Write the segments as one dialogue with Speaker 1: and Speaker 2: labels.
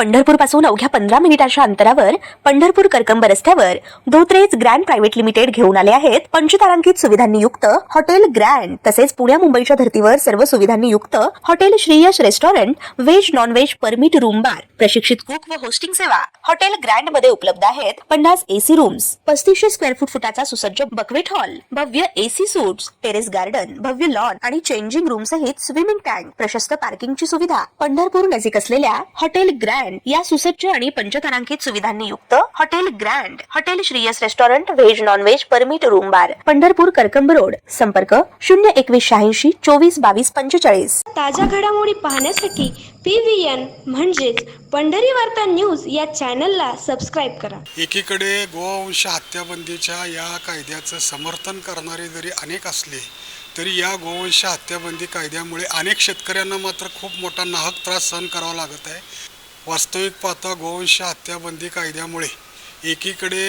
Speaker 1: पंढरपूर पासून अवघ्या 15 मिनिटांच्या अंतरावर पंढरपूर करकंब रस्त्यावर धोत्रेज ग्रँड प्रायव्हेट लिमिटेड घेऊन आले आहेत पंचतारांकित सुविधांनी युक्त हॉटेल ग्रँड। तसेच पुण्या मुंबईच्या धर्तीवर सर्व सुविधांनी युक्त hotel Shriyash restaurant, veg non veg permit room bar, प्रशिक्षित कुक व होस्टिंग सेवा हॉटेल ग्रँड मध्ये उपलब्ध आहेत। 50 एसी रूम्स, 3500 स्क्वेअर फुटाचा सुसज्ज बकवेट हॉल, भव्य एसी सूट्स, टेरेस गार्डन, भव्य लॉन आणि चेंजिंग रूम सहित स्विमिंग टँक, प्रशस्त पार्किंगची सुविधा। पंढरपूर नजीक असलेल्या हॉटेल ग्रँड या सुसज्ज आणि पंचतारांकित सुविधांनी युक्त hotel grand, hotel Shriyas restaurant, veg non veg permit room बार, पंढरपूर करकंब रोड। संपर्क 02186 24 22 45।
Speaker 2: ताज्या घडामोडी पाहण्यासाठी PVN म्हणजेच पंढरी वार्ता न्यूज या चॅनलला सबस्क्राईब करा।
Speaker 3: एकीकडे गोवंश हत्याबंदीच्या या कायद्याचं समर्थन करणारे जरी अनेक असले तरी या गोवंश हत्याबंदी कायद्यामुळे अनेक शेतकऱ्यांना मात्र खूप मोठा नाहक त्रास सहन करावा लागत आहे। वास्तविक पाहता गोवंश हत्याबंदी कायद्यामुळे एकीकडे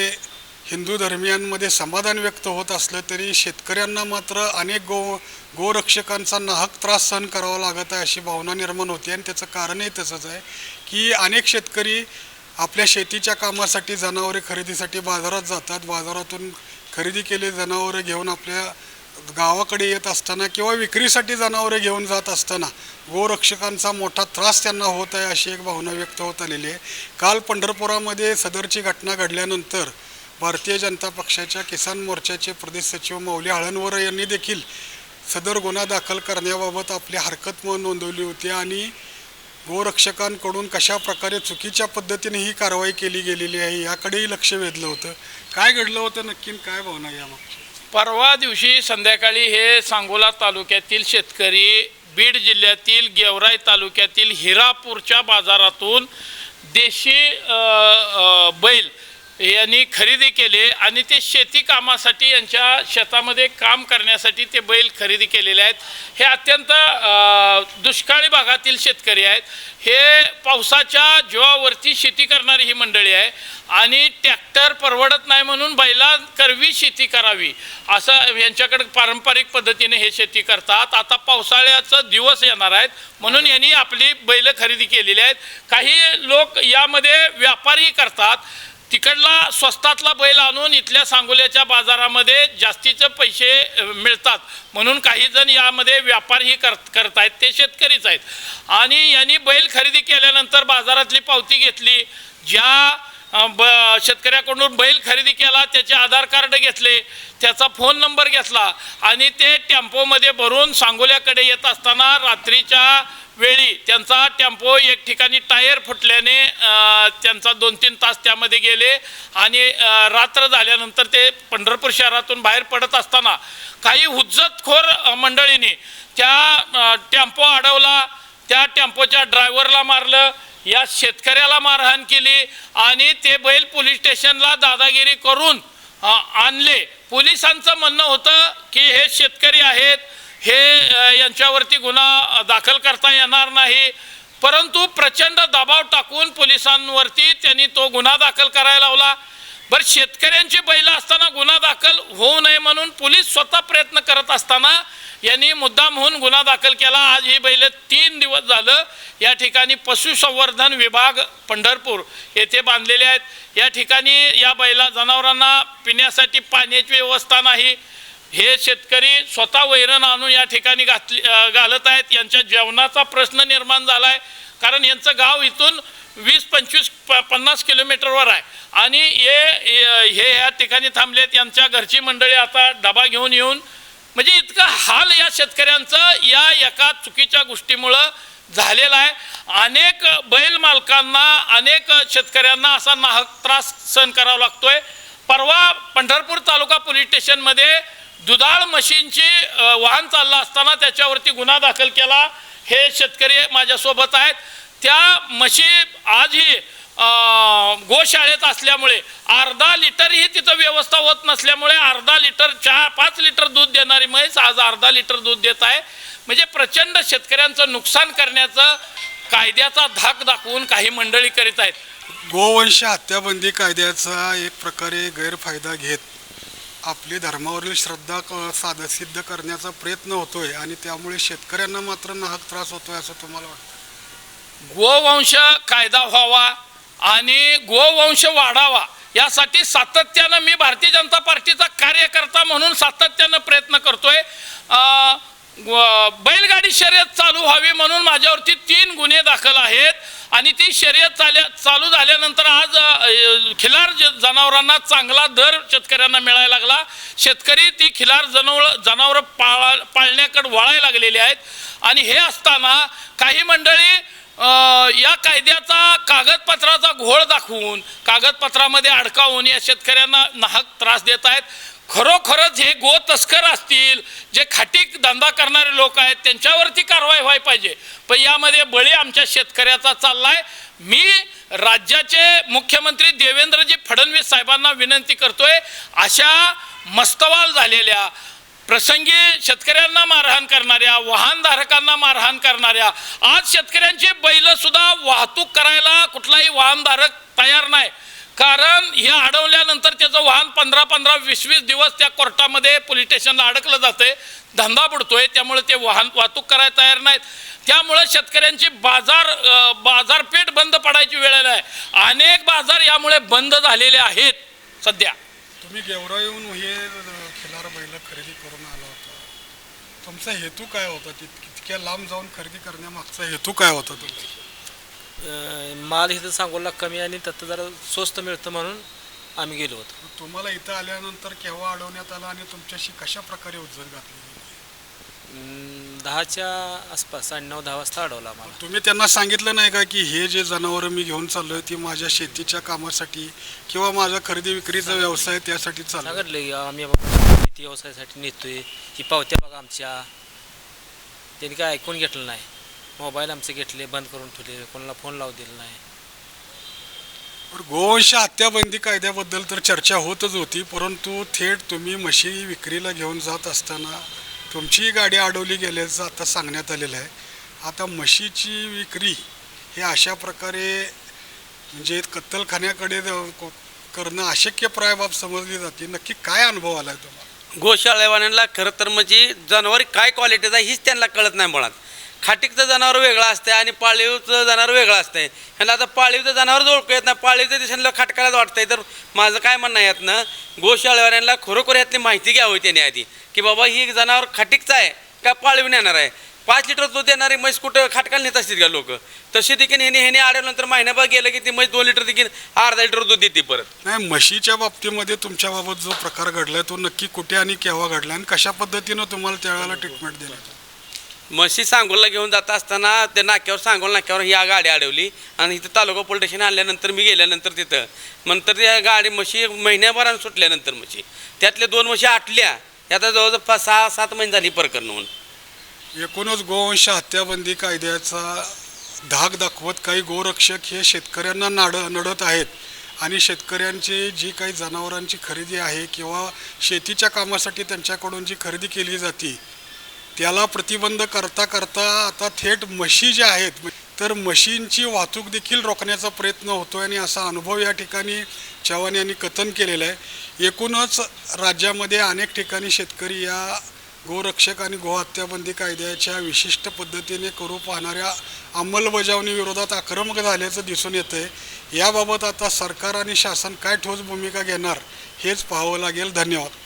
Speaker 3: हिंदू धर्मियांमध्ये समाधान व्यक्त होत असलं तरी शेतकऱ्यांना मात्र अनेक गोरक्षकांचा नाहक त्रास सहन करावा लागत आहे अशी भावना निर्माण होते। आणि त्याचं कारणही तसंच आहे की अनेक शेतकरी आपल्या शेतीच्या कामासाठी जनावरे खरेदीसाठी बाजारात जातात, बाजारातून खरेदी केले जनावरे घेऊन आपल्या गावाकडे येत असताना किंवा विक्रीसाठी जनावरे घेऊन जात असताना गोरक्षकांचा मोठा त्रास त्यांना होत आहे अशी एक भावना व्यक्त होत आलेली आहे। काल पंढरपुरामध्ये सदरची घटना घडल्यानंतर भारतीय जनता पक्षाच्या किसान मोर्चाचे प्रदेश सचिव मौली हळणवर यांनी देखील सदर गुन्हा दाखल करण्याबाबत आपली हरकत नोंदवली होती आणि गोरक्षकांकडून कशा प्रकारे चुकीच्या पद्धतीने ही कारवाई केली गेलेली आहे याकडेही लक्ष वेधलं होतं। काय घडलं होतं नक्की, काय भावना यामागची?
Speaker 4: परवा दिवशी संध्याकाळी हे सांगोला तालुक्यातील शेतकरी बीड जिल्ह्यातील गेवराई तालुक्यातील हिरापूरच्या बाजारातून देशी बैल यांनी खरेदी केले आणि ते शेती कामासाठी यांच्या शेतामध्ये काम करण्यासाठी ते बैल खरेदी केलेले आहेत। हे अत्यंत दुष्काळी भागातील शेतकरी आहेत। हे पावसाच्या जीवावरती शेती करणारी ही मंडळी आहे आणि ट्रॅक्टर परवडत नाही म्हणून बैलांकरवी शेती करावी असं यांच्याकडे पारंपरिक पद्धतीने हे शेती करतात। आता पावसाळ्याचं दिवस येणार आहेत म्हणून यांनी आपली बैल खरेदी केलेली आहेत। काही लोक यामध्ये व्यापारी करतात, तिकडला स्वस्तातला बैल आणून इथल्या सांगोल्याच्या बाजारामध्ये जास्तीचे पैसे मिळतात म्हणून काही जण यामध्ये व्यापारही करत आहेत, ते शेतकरीच आहेत। आणि यांनी बैल खरेदी केल्यानंतर बाजारातली पावती घेतली, ज्या शेतकऱ्याकडून बैल खरेदी केला त्याचे आधार कार्ड घेतले, त्याचा फोन नंबर घेतला आणि ते टेम्पोमध्ये भरून सांगोल्याकडे येत असताना रात्रीच्या वेळी त्यांचा टेम्पो एक ठिकाणी टायर फुटल्याने त्यांचा 2-3 तास त्यामध्ये गेले आणि रात्र झाल्यानंतर ते पंढरपूर शहरातून बाहेर पडत असताना काही हुज्जतखोर मंडळींनी त्या टेम्पो अडवला, त्या टेम्पोच्या ड्रायव्हरला मारलं, या शेतकऱ्याला मारहाण केली आणि ते बैल पोलीस स्टेशनला दादागिरी करून आणले। पोलिसांचं म्हणणं होतं की हे शेतकरी आहेत, हे यांच्यावरती गुन्हा दाखल करता येणार नाही, परंतु प्रचंड दबाव टाकून पोलिसांवरती त्यांनी तो गुन्हा दाखल करायला लावला। बरं, शेतकऱ्यांची बैल असताना गुन्हा दाखल होऊ नये म्हणून पोलीस स्वतः प्रयत्न करत असताना यांनी मुद्दाम होऊन गुन्हा दाखल केला। आज ही बैल 3 दिवस झालं या ठिकाणी पशुसंवर्धन विभाग पंढरपूर येथे बांधलेले आहेत। या ठिकाणी या जनावरांना पिण्यासाठी पाण्याची व्यवस्था नाही। हे शेतकरी स्वतः वैरण आणून या ठिकाणी घालत आहेत। यांच्या जेवणाचा प्रश्न निर्माण झाला आहे कारण यांचं गाव इथून 20-25-50 किलोमीटरवर आहे आणि हे या ठिकाणी थांबलेत। यांच्या घरची मंडळी आता डबा घेऊन येऊन म्हणजे इतका हाल या शेतकऱ्यांचं या एका चुकीच्या गोष्टीमुळं झालेला आहे। अनेक बैल मालकांना, अनेक शेतकऱ्यांना असा नाहक त्रास सहन करावा लागतोय। परवा पंढरपूर तालुका पोलीस स्टेशनमध्ये दुधाळ मशीनची वाहन चाललं असताना त्याच्यावरती गुन्हा दाखल केला। हे शेतकरी माझ्यासोबत आहेत। त्या म्हशी आजही गोशाळेत असल्यामुळे अर्धा लिटरही तिथं व्यवस्था होत नसल्यामुळे अर्धा लिटर 5 लिटर दूध देणारी म्हैस आज अर्धा लिटर दूध देत आहे। म्हणजे प्रचंड शेतकऱ्यांचं नुकसान करण्याचं कायद्याचा धाक दाखवून काही मंडळी करीत आहेत।
Speaker 3: गोवंश हत्याबंदी कायद्याचा एक प्रकारे गैरफायदा घेत आपली धर्मावरील श्रद्धा सिद्ध करण्याचा प्रयत्न होतोय आणि त्यामुळे शेतकऱ्यांना मात्र नाहक त्रास होतोय असं तुम्हाला वाटतं?
Speaker 4: गोवंश कायदा व्हावा आणि गोवंश वाढावा यासाठी सातत्यानं मी भारतीय जनता पार्टीचा कार्यकर्ता म्हणून सातत्यानं प्रयत्न करतोय. बैलगाडी शर्यत चालू व्हावी म्हणून माझ्यावरती 3 गुन्हे दाखल आहेत आणि ती शर्यत चालू झाल्यानंतर आज खिलार जनावरांना चांगला दर शेतकऱ्यांना मिळायला लागला. शेतकरी ती खिलार जनावरं पाळण्याकडे वळायला लागलेले आहेत. आणि हे असताना काही मंडळी या कायद्याचा कागदपत्राचा घोळ दाखवून कागदपत्रामध्ये अडकावून या शेतकऱ्यांना नाहक त्रास देत आहेत. खरोखरच हे गो तस्कर असतील, जे खाटीक धंदा करणारे लोक आहेत, त्यांच्यावरती कारवाई व्हायला पाहिजे. पण यामध्ये बळी आमच्या शेतकऱ्याचा चाललाय. मी राज्याचे मुख्यमंत्री देवेंद्रजी फडणवीस साहेबांना विनंती करतोय, अशा मस्तवाल झालेल्या प्रसंगी शेतकऱ्यांना मारहाण करणाऱ्या, वाहनधारकांना मारहाण करणाऱ्या, आज शेतकऱ्यांचे बैल सुद्धा वाहतूक करायला कुठलाही वाहनधारक तयार नाही. कारण हे अडवल्यानंतर त्याचं वाहन 15-20 दिवस त्या कोर्टामध्ये पोलीस स्टेशनला अडकलं जातंय, धंदा बुडतोय. त्यामुळे ते वाहतूक करायला तयार नाहीत. त्यामुळे शेतकऱ्यांची बाजारपेठ बंद पडायची वेळ आहे. अनेक बाजार यामुळे बंद झालेले आहेत. सध्या
Speaker 3: तुम्ही गेवरा येऊन हे खिलार बैल खरेदी करून आला होता, तुमचा हेतू काय होता? तितक्या लांब जाऊन खरेदी करण्यामागचा हेतू काय होता तुमचा?
Speaker 5: माल इथं सांगोला कमी आणि त्यात जरा स्वस्त मिळतं म्हणून आम्ही गेलो होतो.
Speaker 3: तुम्हाला इथं आल्यानंतर केव्हा अडवण्यात आला आणि तुमच्याशी कशा प्रकारे उज्जत घातली?
Speaker 5: 10च्या आसपास 9:30 वाजता अडवला आम्हाला.
Speaker 3: तुम्ही त्यांना सांगितलं नाही का की हे जे जनावरं मी घेऊन चाललोय ती माझ्या शेतीच्या कामासाठी किंवा माझा खरेदी विक्रीचा व्यवसाय त्यासाठी चालू?
Speaker 5: सांगितलं आम्ही शेती व्यवसायासाठी नेतोय, ही पावत्या बघा आमच्या. त्यांनी काय ऐकून घेतलं नाही. मोबाईल आमचे घेतले, बंद करून ठेवले, कोणाला फोन लावू दिला नाही.
Speaker 3: गोवंश हत्याबंदी कायद्याबद्दल तर चर्चा होतच होती, परंतु थेट तुम्ही म्हशी विक्रीला घेऊन जात असताना तुमची गाडी अडवली गेल्याचं आता सांगण्यात आलेलं आहे. आता म्हशीची विक्री हे अशा प्रकारे म्हणजे कत्तलखान्याकडे करणं अशक्यप्राय बाब समजली जाते. नक्की काय अनुभव आला आहे तुम्हाला?
Speaker 6: गोशाळेवाल्यांना खरं तर म्हणजे जनावर काय क्वालिटीचा हीच त्यांना कळत नाही. मुळात खाटीकचं जनावर वेगळं असतं आणि पाळीवचं जनावर वेगळं असतं. ह्याला आता पाळीवचं जनावरच ओळखू येत नाही, पाळीवचं दिसायला खाटकालाच वाटतंय. तर माझं काय म्हणणं आहे यातनं, गोशाळेवाल्यांना खरोखर यातली माहिती घ्यावी त्याने आधी, की बाबा ही जनावर खाटीकचं आहे का पाळीव नेणार आहे. 5 लिटर दूध देणारी म्हैस कुठं खाटकाला नेत असतील का लोक? तशी देखील ह्याने आल्यानंतर महिन्याभर गेलं की ती म्हैस 2 लिटर देखील अर्धा लिटर दूध देते परत.
Speaker 3: नाही, म्हशीच्या बाबतीमध्ये तुमच्याबाबत जो प्रकार घडलाय तो नक्की कुठे आणि केव्हा घडला आणि कशा पद्धतीनं तुम्हाला त्यावेळेला ट्रीटमेंट देण्यात?
Speaker 6: म्हशी सांगोला घेऊन जात असताना त्या नाक्यावर सांगोला नाक्यावर ही गाडी अडवली आणि इथं तालुका पोलीस स्टेशन आणल्यानंतर मी गेल्यानंतर तिथं नंतर त्या गाडी म्हशी महिन्याभरानं सुटल्यानंतर म्हशी त्यातल्या 2 म्हशी आटल्या. आता जवळजवळ 6-7 महिने झाली प्रकरण होऊन.
Speaker 3: एकूणच गोवंश हत्याबंदी कायद्याचा धाक दाखवत काही गोरक्षक हे शेतकऱ्यांना नडत आहेत आणि शेतकऱ्यांची जी काही जनावरांची खरेदी आहे किंवा शेतीच्या कामासाठी त्यांच्याकडून जी खरेदी केली जाते त्याला प्रतिबंध करता आता थेट म्हशी ज्या आहेत तर म्हशींची वाहतूक देखील रोखण्याचा प्रयत्न होतो आणि असा अनुभव या ठिकाणी चव्हाण यांनी कथन केलेलं आहे. एकूणच राज्यामध्ये अनेक ठिकाणी शेतकरी या गोरक्षक आणि गोहत्याबंदी कायद्याच्या विशिष्ट पद्धतीने करू पाहणाऱ्या अंमलबजावणी विरोधात आक्रमक झाल्याचं दिसून येतं आहे. याबाबत आता सरकार आणि शासन काय ठोस भूमिका घेणार हेच पाहावं लागेल. धन्यवाद.